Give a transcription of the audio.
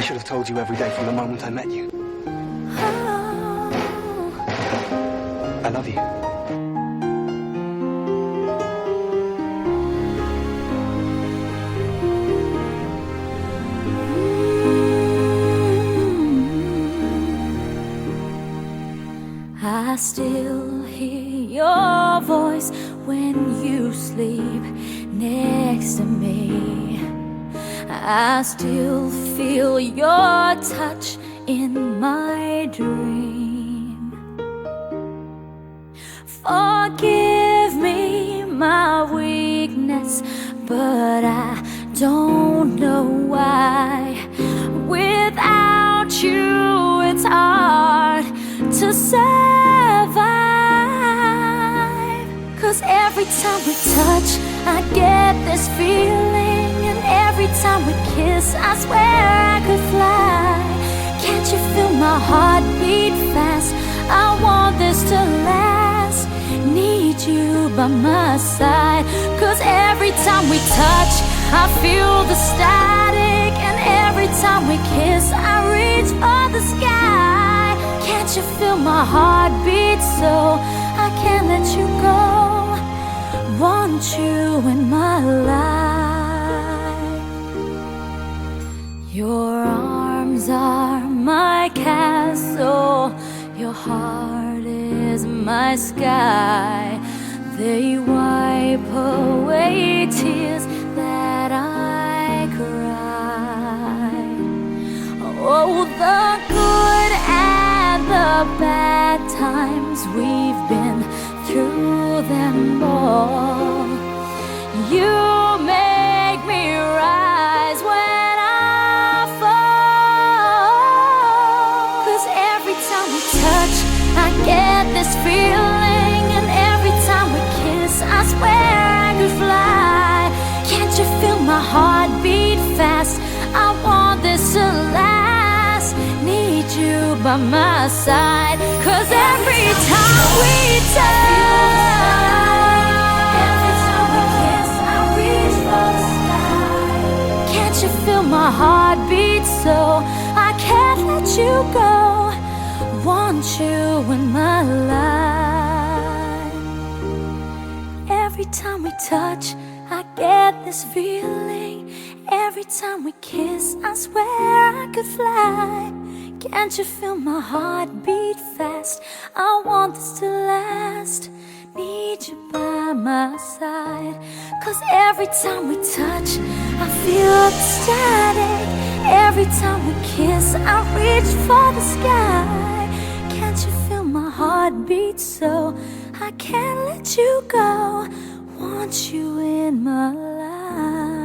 should have told you every day from the moment I met you. I love you. I still hear your voice when you sleep next to me. I still feel your touch in my dream. Forgive me my weakness, but I don't know why. Without you, it's hard to survive. 'Cause every time we touch, I get this feeling. And every time we kiss, I swear I could fly. Can't you feel my heart beat fast? I want this to last. Need you by my side. 'Cause every time we touch, I feel the static. And every time we kiss, I reach for the sky. Can't you feel my heart beat so I can't let you go? Want you in my life. Your arms are my castle. Your heart is my sky. They wipe away tears that I cry. Oh, the good and the bad times, we've been through them all. You make me rise when I fall. 'Cause every time we touch, I get this feeling. And every time we kiss, I swear I could fly. Can't you feel my heart beat fast? I want this to last. Need you by my side. 'Cause every time we touch, every time we kiss, I reach for the sky. Can't you feel my heart beat so I can't let you go? Want you in my life. Every time we touch, I get this feeling. Every time we kiss, I swear I could fly. Can't you feel my heart beat fast? I want this to last. Need you by my side. 'Cause every time we touch, I feel the static. Every time we kiss, I reach for the sky. Can't you feel my heart beat so I can't let you go? Want you in my life.